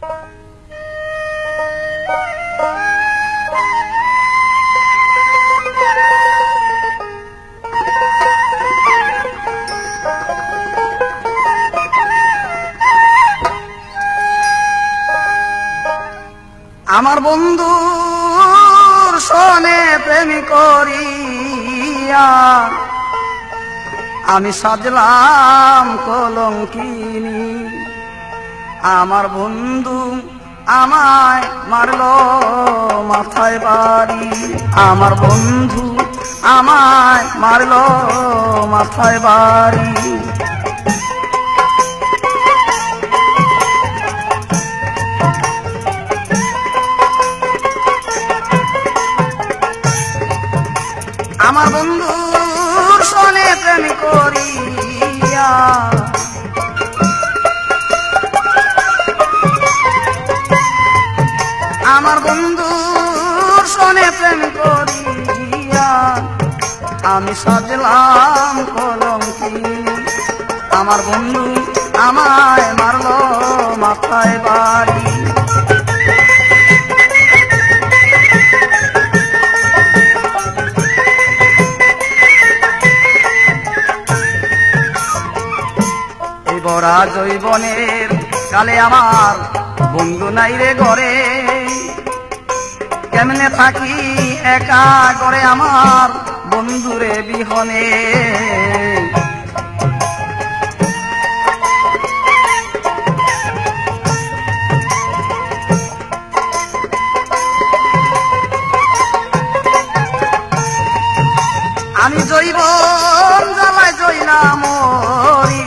আমার বন্ধুর সনে প্রেম করিয়া আমি সাজলাম কলঙ্কিনী। আমার বন্ধু আমায় মারলো মাথায় বাড়ি, আমার বন্ধু আমায় মারলো মাথায় বাড়ি। আমার বন্ধুর সনে প্রেম করিয়া আমার বন্ধুর সনে প্রেম করিয়া আমি সাজলাম কলঙ্কিনী। আমার বন্ধু আমায় মারলো মাথায় বাড়ি। বরা জৈবনের কালে আমার বন্ধু নাই রে ঘরে, কেমনে থাকি একা করে আমার বন্ধুরে বিহনে। আমি জৈবন জ্বালায় জইলা মরি,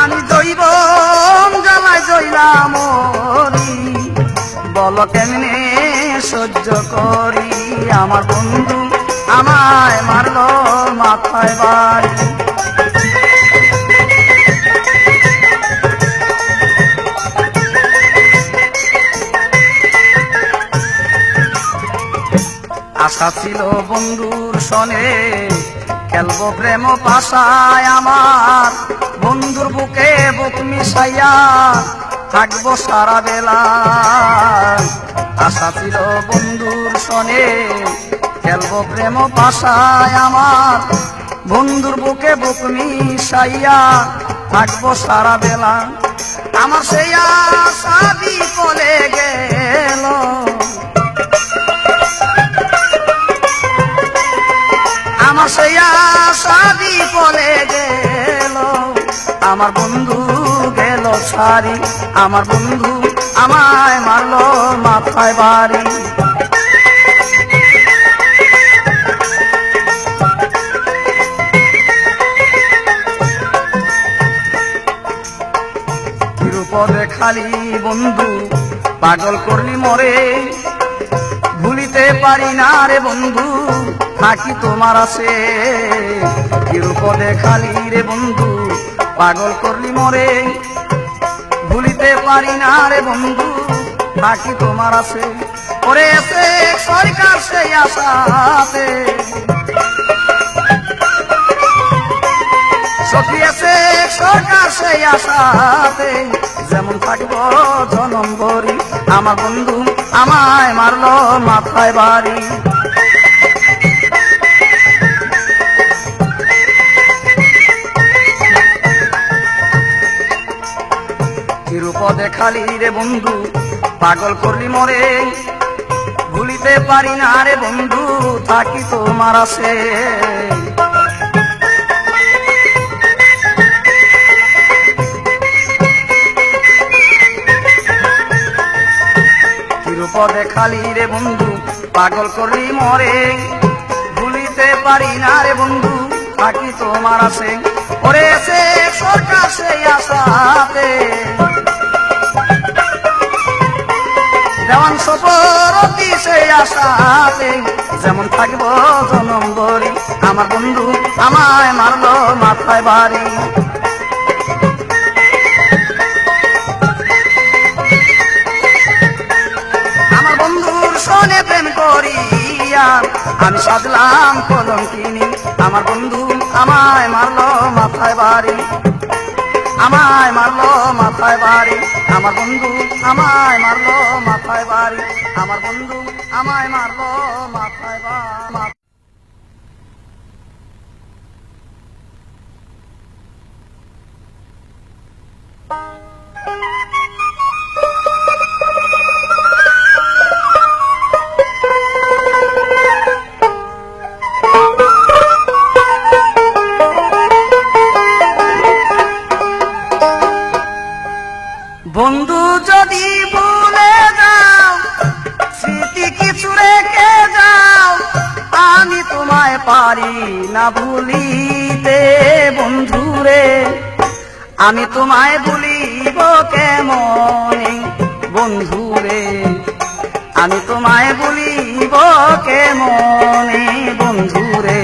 আমি জৈবন জ্বালায় জইলা মরি, বলো কেমনে সহ্য করি। আমার বন্ধু আমায় মারলো মাথায় বাড়ি। আশা ছিল বন্ধুর সনে খেলবো প্রেম পাশায়, আমার বন্ধুর বুকে বুক মিশাইয়া থাকবো সারা বেলা। আশা ছিল বন্ধুর সনে খেলবো প্রেম পাশায়, আমার বন্ধুর বুকে বুক মিশাইয়া থাকবো সারা বেলা। আমার সেই আশা বিফলে গেল, আমার সেই আশা বিফলে গেল। আমার বন্ধু গেল ছাড়ি, আমার বন্ধু আমায় মারলো মাথায় বাড়ি। তিরুপদে খালি বন্ধু পাগল করলি মরে, ভুলিতে পারি না রে বন্ধু থাকি তোমার আছে। তিরুপদে খালি রে বন্ধু পাগল করলি মরে, ভুলিতে পারি না রে বন্ধু থাকি তোমার আছে। ওরে এসে সরকার সেই আশাতে, সখী এসে সরকার সেই আশাতে, যেমন থাকবো জনম ভরি। আমার বন্ধু আমায় মারলো মাথায় বাড়ি। তিরুপদে খালি রে বন্ধু পাগল করলি মরে, ভুলিতে পারি না রে বন্ধু থাকি তোমার আছে। তিরুপদে খালি রে বন্ধু পাগল করলি মরে, ভুলিতে পারি না রে বন্ধু থাকি তোমার আছে। ওরে এসে সরকার সেই আশাতে, দেওয়ান সপরতি সেই আশাতে, যেমন থাকবো জনম ভরি। আমার বন্ধু আমায় মারলো মাথায় বাড়ি। আমার বন্ধুর সনে প্রেম করিয়া আমি সাজলাম কলঙ্কিনী। আমার বন্ধু আমায় মারলো মাথায় বাড়ি। আমার বন্ধু আমায় মারলো মাথায় বাড়ি, আমার বন্ধু আমায় মারলো মাথায় বাড়ি। বন্ধু যদি ভুলে যাও, স্মৃতি কিছু রেখে যাও, আমি তোমায় পারি না ভুলিতে বন্ধুরে, আমি তোমায় ভুলিব কেমনে বন্ধুরে, আমি তোমায় ভুলিব কেমনে বন্ধুরে।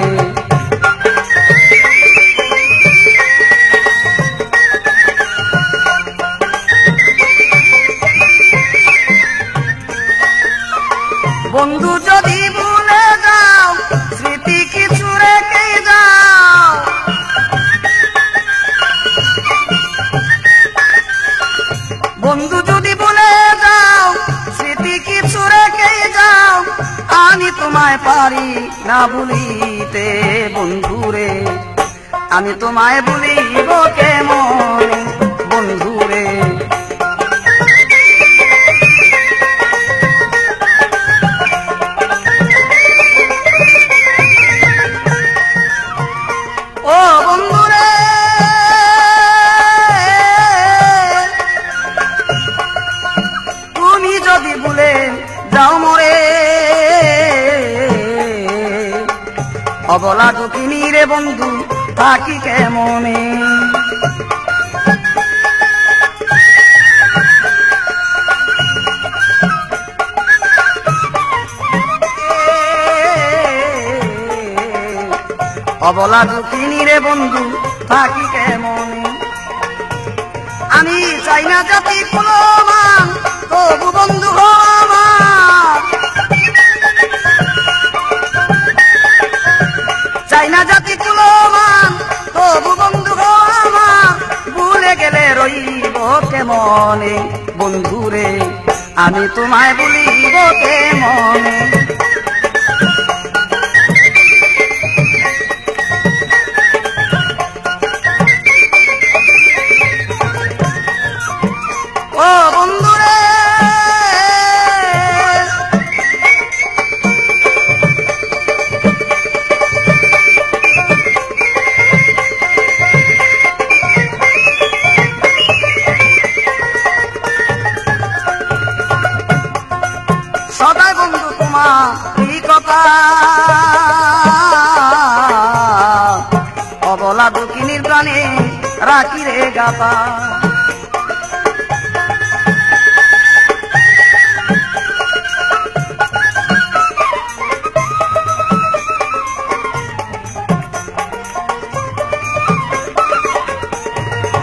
বন্ধু যদি ভুলে যাও, স্মৃতি কিছু রেখে যাও, বন্ধু যদি ভুলে যাও, স্মৃতি কিছু রেখে যাও, আমি তোমায় পারি না ভুলিতে বন্ধুরে, আমি তোমায় ভুলিব কেমন বন্ধুরে। ও বন্ধুরে, তুমি যদি ভুলে যাও মরে, অবলা দুঃখিনী রে বন্ধু থাকি কেমনে। অবলা দুঃখিনী রে বন্ধু থাকি কেমনে। আমি চাই না জাতি কুলমান, তবু বন্ধু আমার, চাই না জাতি কুলমান, তবু বন্ধু আমার, ভুলে গেলে রইব কেমনে বন্ধুরে, আমি তোমায় ভুলিব কেমনে। ও বন্ধুরে, সদাই বন্ধু তোমার কথা, অবলা দুঃখিনীর প্রাণে রাখি রে গাথা।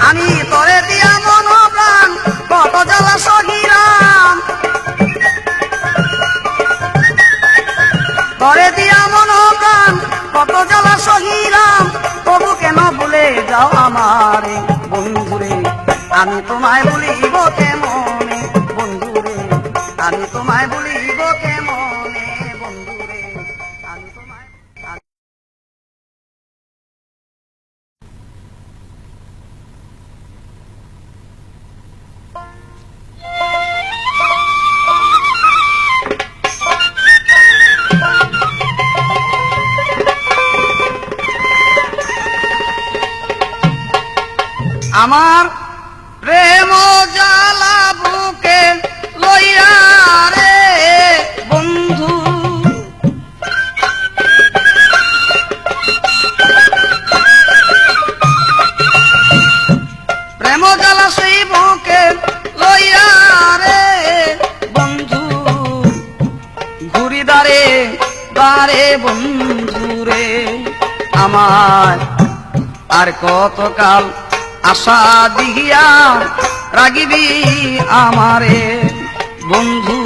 আমি তরে দিয়া মন প্রাণ কত জ্বালা সহিরাম, তরে দিয়া মন প্রাণ কত জ্বালা সহিরাম, তবু কেন ভুলে যাও আমারে বন্ধুরে, আমি তোমায় ভুলিব কেমনে বন্ধুরে, আমি তোমায় ভুলিব কেমনে বন্ধুরে, আমি তোমায়। আমার প্রেম জ্বালা বুকে লইয়া রে বন্ধু, প্রেম জ্বালা সেই বুকে লইয়া রে বন্ধু, ঘুরি দারে দারে বন্ধুরে, আমার আর কতকাল আশা দিয়া রাগিবি আমারে বন্ধু।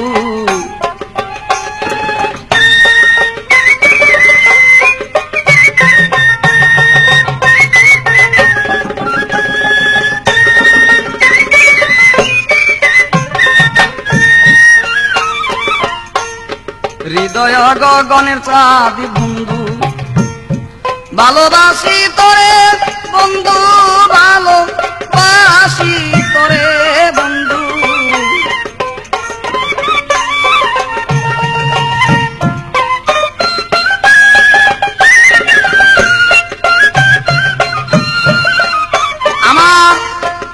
হৃদয় গগনের চাঁদ বন্ধু ভালোবাসি তোরে বন্ধু ভালোবাসি তোরে বন্ধু আমার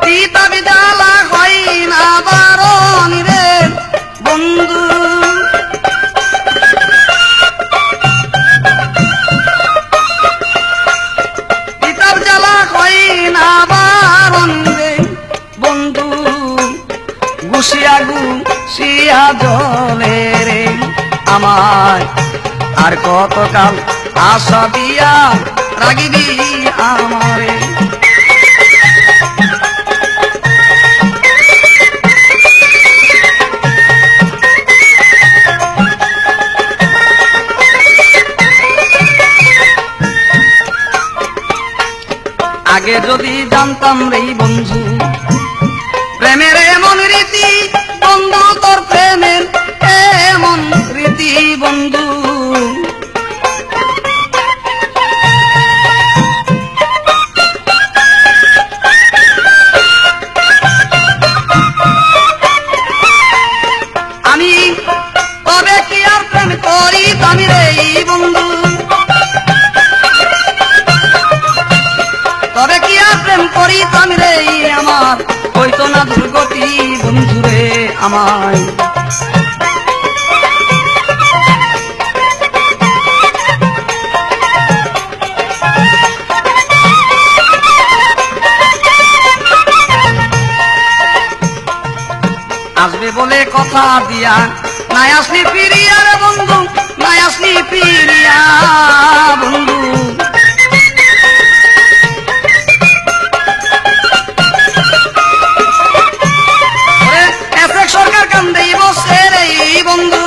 পিতা বিদ্যালা হয় না বারণ রে বন্ধু গুছিয়া গুছিয়া জলে রে আমায় আর কতকাল আশা দিয়া রাগিবি আমারে আগে যদি জানতাম রে বন্ধু প্রেমের এমন রীতি বন্ধু তোর প্রেমের এমন রীতি বন্ধু আমি তবে কি আর প্রেম করি আমি রে বন্ধু তবে কি আর প্রেম করি আমি রে আমার হইতো না দুর্গতি বন্ধুরে আমায় আসবে বলে কথা দিয়া নাই আসলি ফিরিয়া রে বন্ধু নাই আসলি ফিরিয়া বন্ধু সরকার কান্দে বসে রে বন্ধু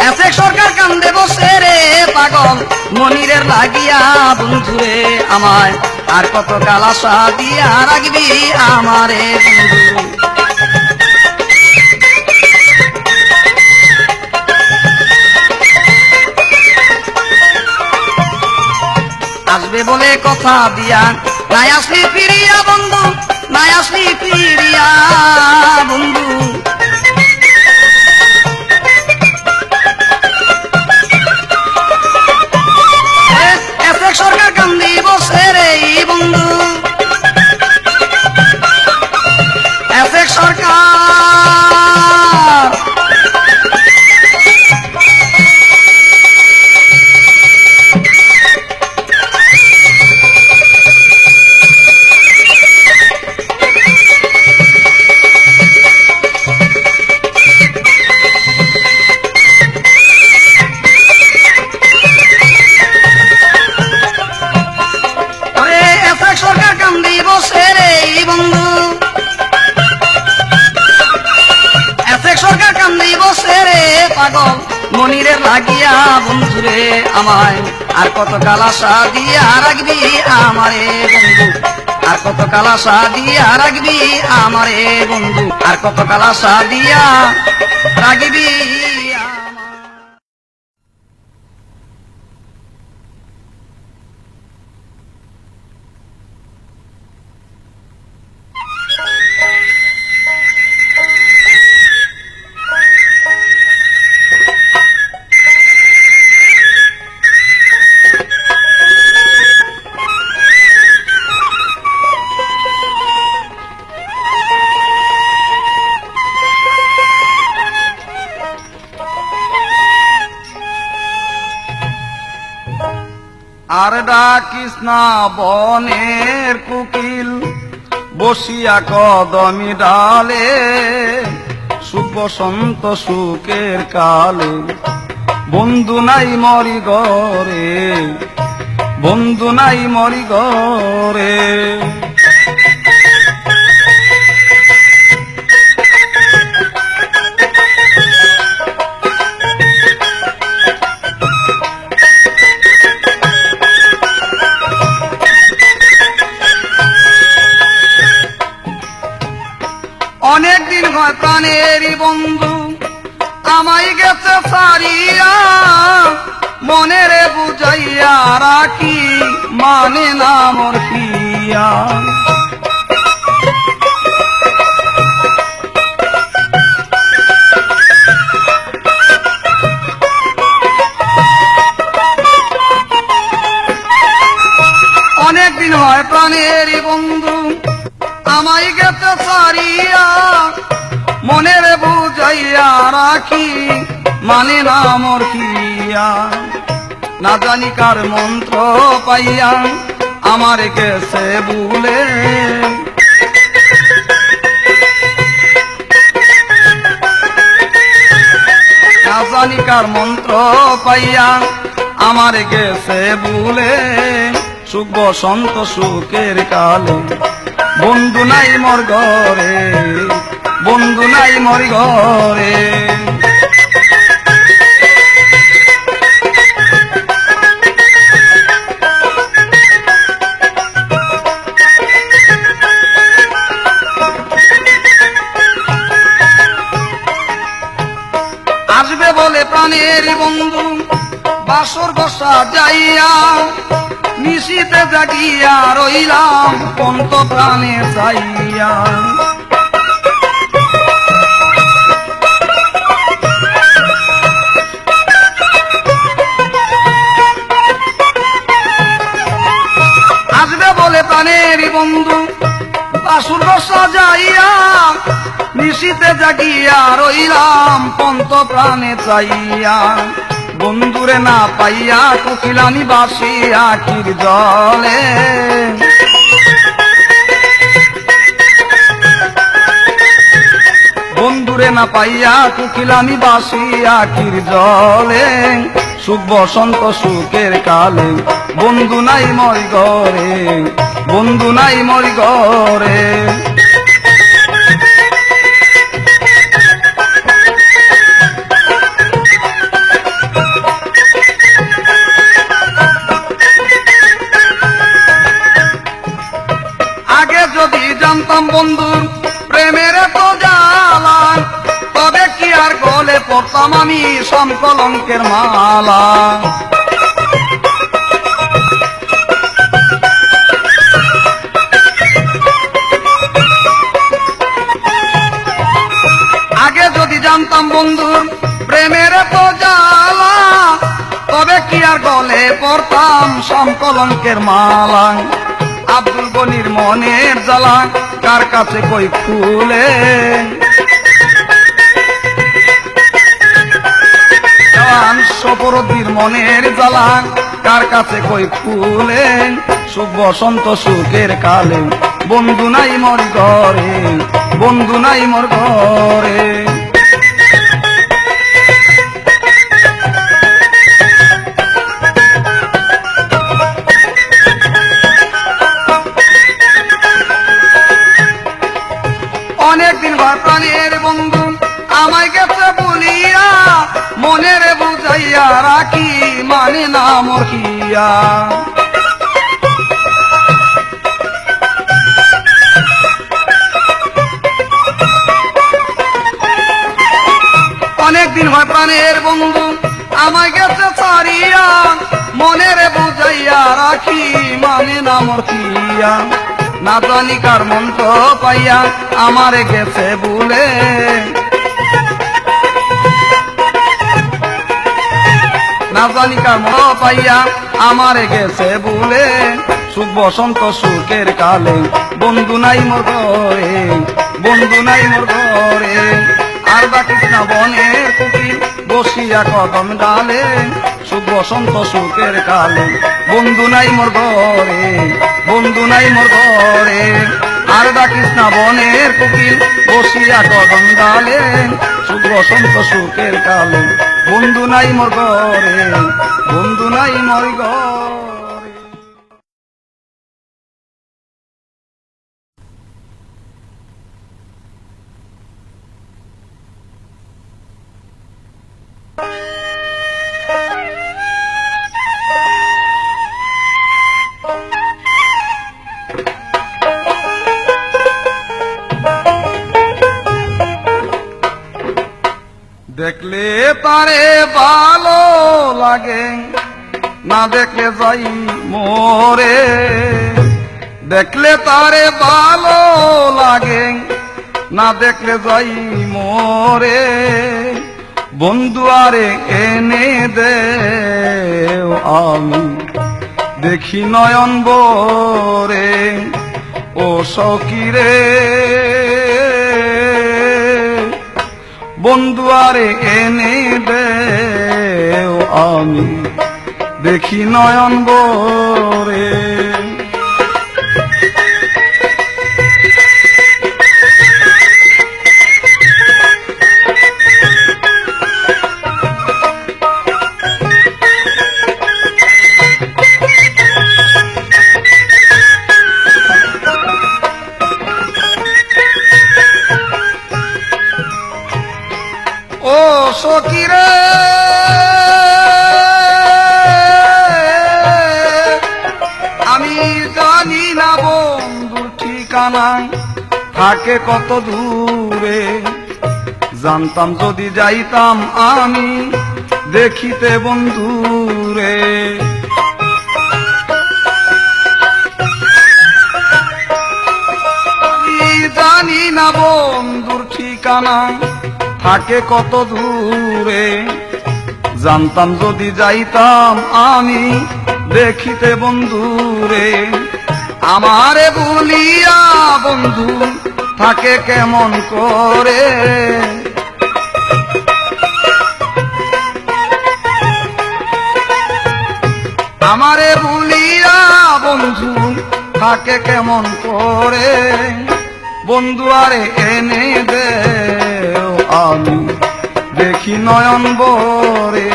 এসে সরকার কান্দে বসে রে পাগল মনিরের লাগিয়া বন্ধুরে আমায় আর কত কাল আশা দিয়া রাখবি আমারে বন্ধু আসবে বলে কথা দিয়া নাই আসলি ফিরিয়া বন্ধু নাই আসলি ফিরিয়া বন্ধু এসে সরকার কান্দি বসে রে বন্ধু এসে সরকার পাগল মনিরের লাগিয়া বন্ধুরে আমায় আর কত কাল আশা দিয়া রাখবি আমারে বন্ধু আর কত কাল আশা দিয়া রাখবি আমারে বন্ধু আর কত কাল আশা দিয়া রাখবি আর ডাকিস না বনের কুকিল বসিয়া কদমি ডালে সুখ বসন্ত সুখের কালে বন্ধু নাই মরি গরে বন্ধু নাই মরি গরে অনেক দিন হয় প্রাণে প্রাণেরই বন্ধু আমায় গেছে সারিয়া, মনেরে বুঝাইয়া রাখি মানে না মোর পিয়া। অনেকদিন হয় প্রাণেরই বন্ধু আমায় গেছে সারিয়া, মনেরে বুঝাইয়া রাখি মানে না মোর পিয়া। না জানি কার মন্ত্র পাইয়া আমার গেছে ভুলে, না জানি কার মন্ত্র পাইয়া আমার গেছে ভুলে। সুখ বসন্ত সুখের কালে বন্ধু নাই মোর ঘরে, বন্ধু নাই মোর ঘরে। আসবে বলে প্রাণের বন্ধু বাসর বসা যাইয়া, নিশিতে জাগিয়া রইলাম পন্ত প্রাণে চাইয়া। আসবে বলে প্রাণের বন্ধু বাসর বসা যাইয়া, নিশিতে জাগিয়া রইলাম পন্ত প্রাণে চাইয়া। বন্ধুরে না পাইয়া কুকিলানি বাসি আখির জলে, বন্ধুরে না পাইয়া কুকিলানি বাসি আখির জলে। সুখ বসন্ত সুখের কালে বন্ধু নাই মোর ঘরে, বন্ধু নাই মোর ঘরে। আগে যদি জানতাম বন্ধু প্রেমের তো জ্বালা, তবে কি আর গলে পড়তাম আমি সমকলঙ্কের মালা। আগে যদি জানতাম বন্ধু প্রেমের তো জ্বালা, তবে কি আর গলে পড়তাম সমকলঙ্কের মালা। আব্দুল গনির মনের জ্বালা কার কাছে কই ফুলে, সপরদির মনের জ্বালা কার কাছে কই ফুলে। সুখ বসন্ত সুখের কালে বন্ধু নাই মোর ঘরে, বন্ধু নাই মোর ঘরে। অনেকদিন ঘর প্রাণের বন্ধু আমায় গেছে বলিয়া, মনেরে বুঝাইয়া রাখি মানে না মোর কিয়া। অনেকদিন হয় প্রাণের বন্ধু আমায় গেছে সারিয়া, মনেরে বুঝাইয়া রাখি মানে না মোর কিয়া। না জানি কার মন্ত্র পাইয়া আমারে গেছে ভুলে, না জানি কার মন্ত্র পাইয়া আমারে গেছে ভুলে। সুখ বসন্ত সুখের কালে বন্ধু নাই মোর ঘরে, বন্ধু নাই মোর ঘরে। আর ডাকিস না বনের কুকিল বসিয়া কদম ডালে, সুখ বসন্ত সুখের কালে বন্ধু নাই মোর ঘরে, বন্ধু নাই মোর ঘরে। আর ডাকিস না বনের কুকিল বসিয়া কদম ডালে, সুখ বসন্ত সুখের কালে বন্ধু নাই মোর ঘরে, বন্ধু নাই মোর ঘরে। দেখলে তারে ভালো লাগে, না দেখলে যাই মোরে। দেখলে তারে ভালো লাগে, না দেখলে যাই মোরে। বন্ধু আরে এনে দে আমি দেখি নয়ন ভরে। ও সখীরে বন্ধু আরে এনে দে আমি দেখি নয়ন ভরে। ও সখীরে আমি জানি না বন্ধুর ঠিকানা থাকে কত দূরে। জানতাম যদি যাইতাম আমি দেখিতে বন্ধুরে। আমি জানি না বন্ধুর ঠিকানা থাকে কত দূরে। জানতাম যদি যাইতাম আমি দেখিতে বন্ধুরে। আমারে ভুলিয়া বন্ধু থাকে কেমন করে। আমারে ভুলিয়া বন্ধু থাকে কেমন করে। বন্ধু আরে এনে দে আমি দেখি নয়ন ভরে।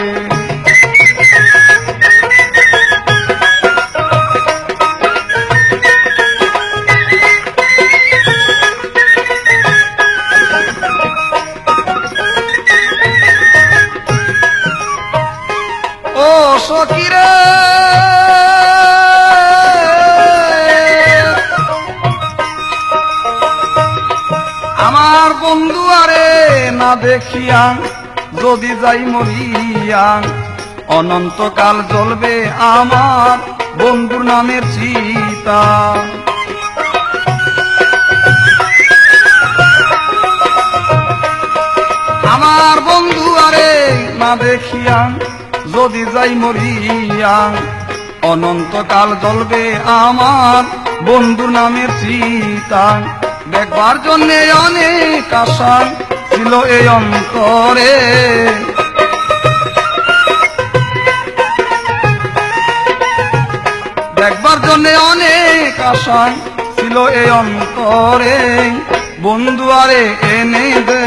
ও সখীরে আমার বন্ধু আরে না দেখিয়া যদি যাই মরিয়া। অনন্তকাল জ্বলবে আমার বন্ধুর নামের চিতা। আমার বন্ধু আরে না দেখিয়া যদি যাই মরিয়া। অনন্তকাল জ্বলবে আমার বন্ধুর নামের চিতা। দেখবার জন্যে অনেক আশা ছিল এই অন্তরে। দেখবার জন্যে অনেক আশা ছিল এই অন্তরে। বন্ধু আরে এনে দে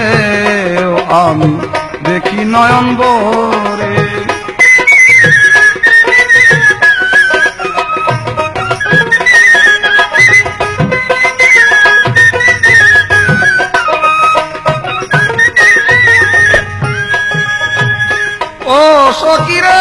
আমি দেখি নয়ন ভরে। ও সখীরে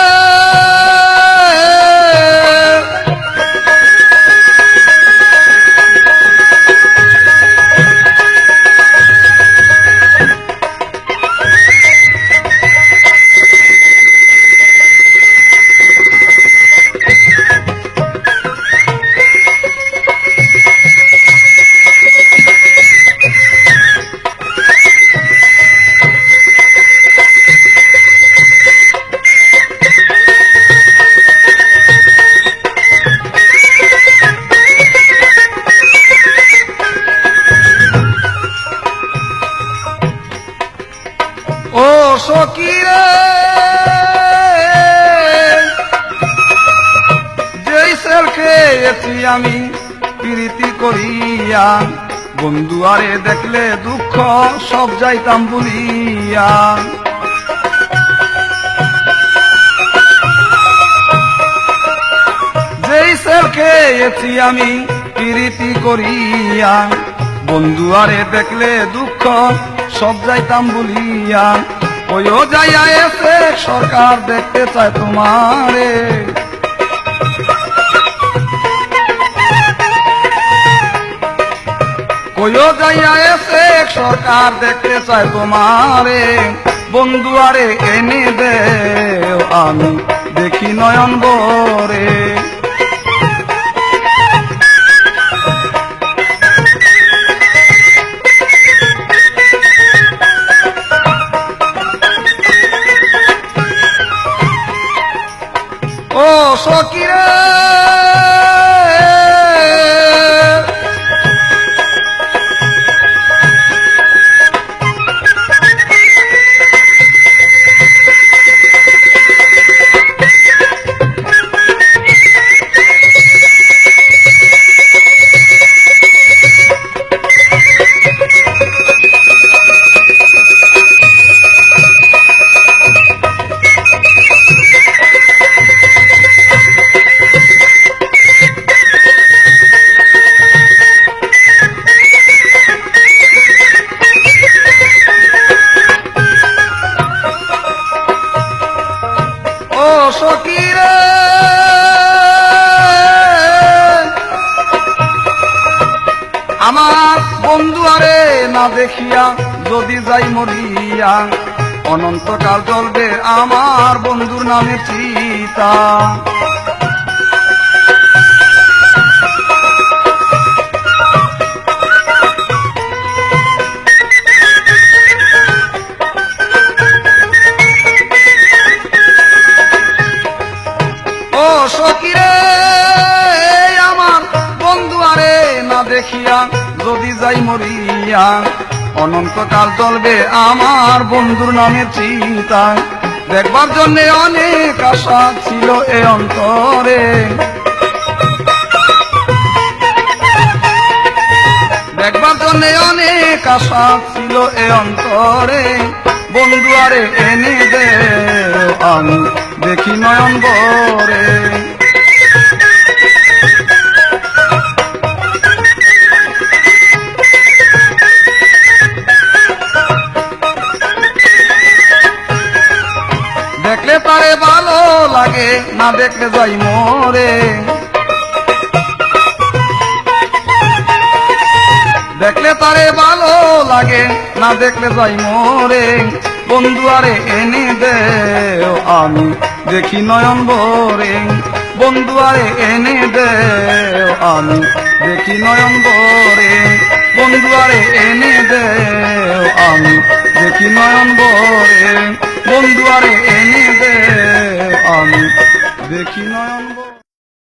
সখীরে যেই সেল খেয়েছি আমি প্রীতি করিয়া। বন্ধু আরে দেখলে দুঃখ সব যাইতাম ভুলিয়া। যেই সেল খেয়েছি আমি প্রীতি করিয়া। বন্ধু আরে দেখলে দুঃখ সব যাইতাম ভুলিয়া। ওইও যাইয়া এসে সরকার দেখতে চায় তোমারে। কইও যাইয়া এসে সরকার দেখতে চায় তোমারে। বন্ধু আরে এনে দেও আমি দেখি নয়ন ভরে। ও সকিরে সকিরে আমার বন্ধু আরে না দেখিয়া যদি যাই মরিয়া অনন্তকাল চলবে আমার বন্ধুর নামে চিতা। ও সকিরে আমার বন্ধু আরে না দেখিয়া যদি যাই মরিয়া অনন্তকাল চলবে আমার বন্ধুর নামের চিন্তা। দেখবার জন্য অনেক আশা ছিল এ অন্তরে, দেখবার জন্য অনেক আশা ছিল এ অন্তরে। বন্ধু আরে এনে দেও আমি দেখি নয়ন ভরে। দেখলে তারে ভালো লাগে না দেখলে যাই মরে, দেখলে তারে ভালো লাগে না দেখলে যাই মরে। বন্ধু আরে এনে দেও আমি দেখি নয়ন ভরে। বন্ধু আরে এনে দেও আমি দেখি নয়ন ভরে। বন্ধু আরে এনে দেও আমি দেখি নয়ন ভরে। বন্ধু আরে এনে দেও আমি দেখি নয়ন ভরে।